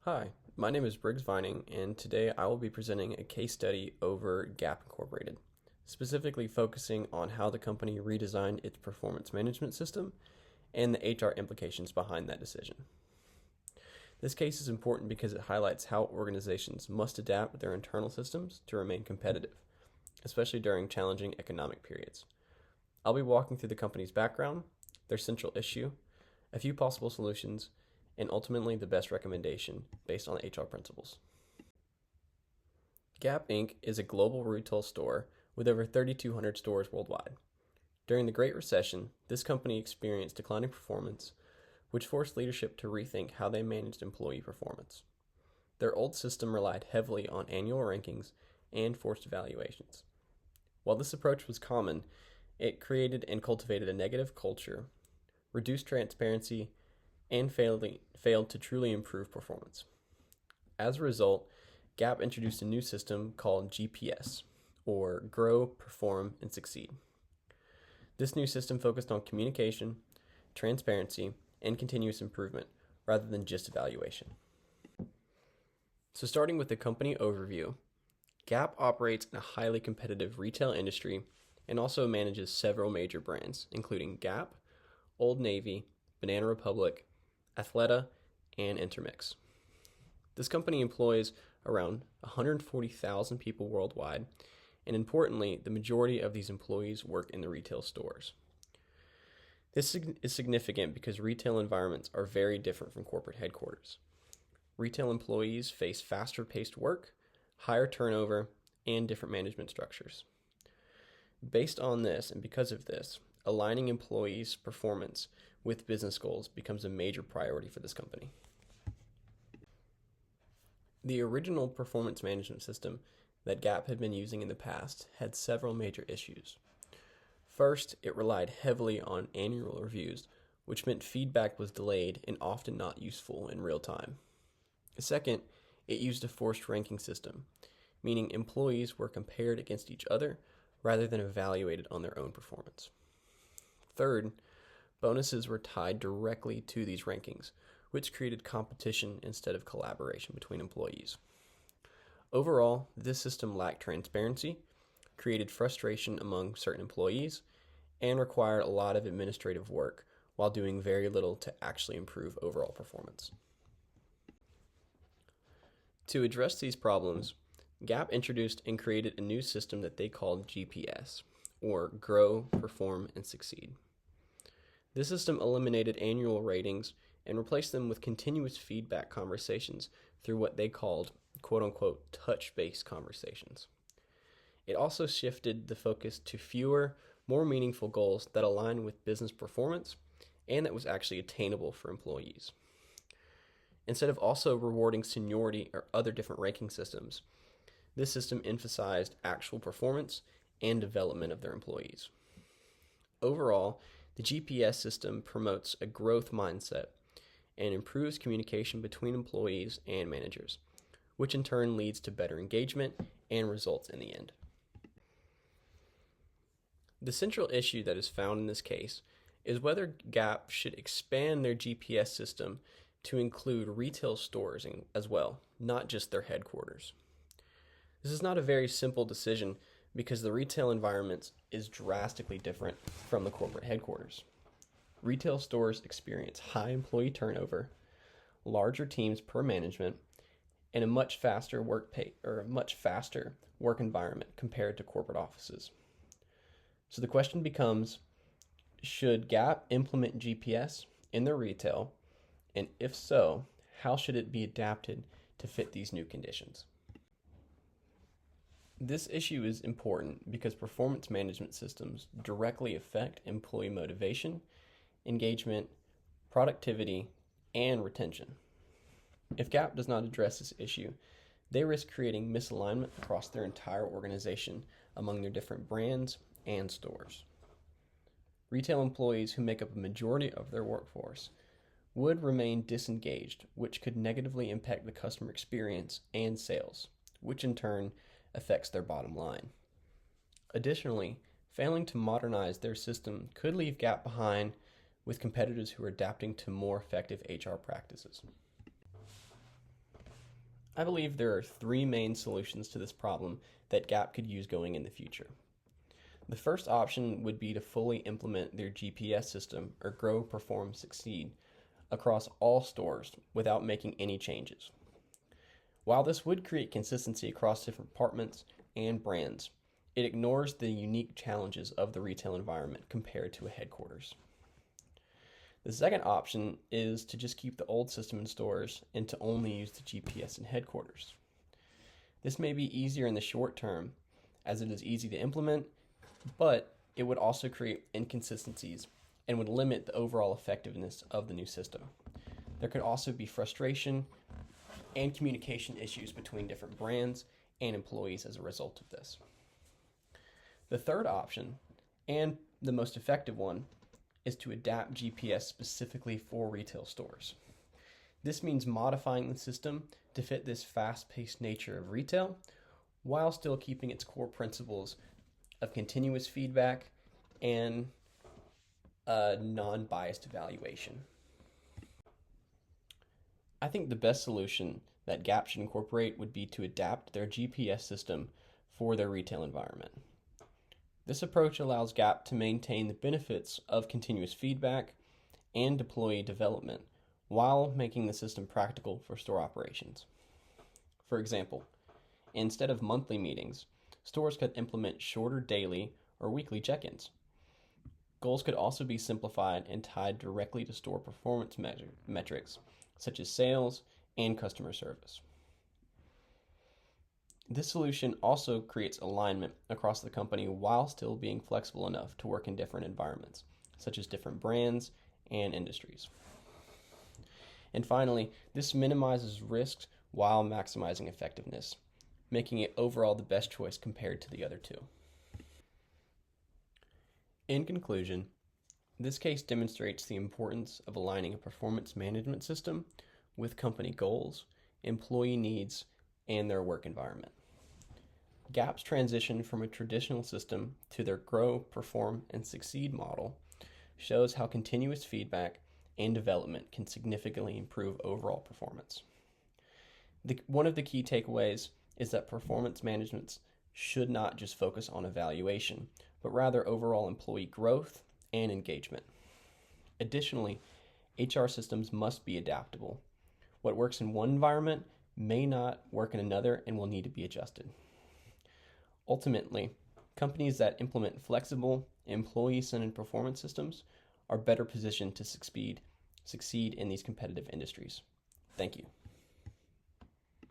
Hi, my name is Briggs Vining, and today I will be presenting a case study over Gap Incorporated, specifically focusing on how the company redesigned its performance management system and the HR implications behind that decision. This case is important because it highlights how organizations must adapt their internal systems to remain competitive, especially during challenging economic periods. I'll be walking through the company's background, their central issue, a few possible solutions, and ultimately the best recommendation based on HR principles. Gap Inc. is a global retail store with over 3,200 stores worldwide. During the Great Recession, this company experienced declining performance, which forced leadership to rethink how they managed employee performance. Their old system relied heavily on annual rankings and forced evaluations. While this approach was common, it created and cultivated a negative culture, reduced transparency, and failed to truly improve performance. As a result, Gap introduced a new system called GPS, or Grow, Perform, and Succeed. This new system focused on communication, transparency, and continuous improvement rather than just evaluation. So starting with the company overview, Gap operates in a highly competitive retail industry and also manages several major brands, including Gap, Old Navy, Banana Republic, Athleta, and Intermix. This company employs around 140,000 people worldwide, and importantly, the majority of these employees work in the retail stores. This is significant because retail environments are very different from corporate headquarters. Retail employees face faster-paced work, higher turnover, and different management structures. Based on this, and because of this, aligning employees' performance with business goals becomes a major priority for this company. The original performance management system that Gap had been using in the past had several major issues. First, it relied heavily on annual reviews, which meant feedback was delayed and often not useful in real time. Second, it used a forced ranking system, meaning employees were compared against each other rather than evaluated on their own performance. Third, bonuses were tied directly to these rankings, which created competition instead of collaboration between employees. Overall, this system lacked transparency, created frustration among certain employees, and required a lot of administrative work while doing very little to actually improve overall performance. To address these problems, Gap introduced and created a new system that they called GPS, or Grow, Perform, and Succeed. This system eliminated annual ratings and replaced them with continuous feedback conversations through what they called quote-unquote touch-based conversations. It also shifted the focus to fewer, more meaningful goals that align with business performance and that was actually attainable for employees. Instead of also rewarding seniority or other different ranking systems, this system emphasized actual performance and development of their employees. Overall, the GPS system promotes a growth mindset and improves communication between employees and managers, which in turn leads to better engagement and results in the end. The central issue that is found in this case is whether Gap should expand their GPS system to include retail stores as well, not just their headquarters. This is not a very simple decision because the retail environment is drastically different from the corporate headquarters. Retail stores experience high employee turnover, larger teams per management, and a much faster work environment compared to corporate offices. So the question becomes, should Gap implement GPS in their retail? And if so, how should it be adapted to fit these new conditions? This issue is important because performance management systems directly affect employee motivation, engagement, productivity, and retention. If Gap does not address this issue, they risk creating misalignment across their entire organization among their different brands and stores. Retail employees who make up a majority of their workforce would remain disengaged, which could negatively impact the customer experience and sales, which in turn affects their bottom line. Additionally, failing to modernize their system could leave Gap behind with competitors who are adapting to more effective HR practices. I believe there are three main solutions to this problem that Gap could use going in the future. The first option would be to fully implement their GPS system, or Grow, Perform, Succeed, across all stores without making any changes. While this would create consistency across different departments and brands, it ignores the unique challenges of the retail environment compared to a headquarters. The second option is to just keep the old system in stores and to only use the GPS in headquarters. This may be easier in the short term, as it is easy to implement, but it would also create inconsistencies and would limit the overall effectiveness of the new system. There could also be frustration and communication issues between different brands and employees as a result of this. The third option, and the most effective one, is to adapt GPS specifically for retail stores. This means modifying the system to fit this fast-paced nature of retail while still keeping its core principles of continuous feedback and non-biased evaluation. I think the best solution that Gap should incorporate would be to adapt their GPS system for their retail environment. This approach allows Gap to maintain the benefits of continuous feedback and employee development while making the system practical for store operations. For example, instead of monthly meetings, stores could implement shorter daily or weekly check-ins. Goals could also be simplified and tied directly to store performance metrics, such as sales and customer service. This solution also creates alignment across the company while still being flexible enough to work in different environments, such as different brands and industries. And finally, this minimizes risks while maximizing effectiveness, making it overall the best choice compared to the other two. In conclusion, this case demonstrates the importance of aligning a performance management system with company goals, employee needs, and their work environment. Gap's transition from a traditional system to their Grow, Perform, and Succeed model shows how continuous feedback and development can significantly improve overall performance. One of the key takeaways is that performance management should not just focus on evaluation, but rather overall employee growth and engagement. Additionally, HR systems must be adaptable. What works in one environment may not work in another and will need to be adjusted. Ultimately, companies that implement flexible, employee-centered performance systems are better positioned to succeed in these competitive industries. Thank you.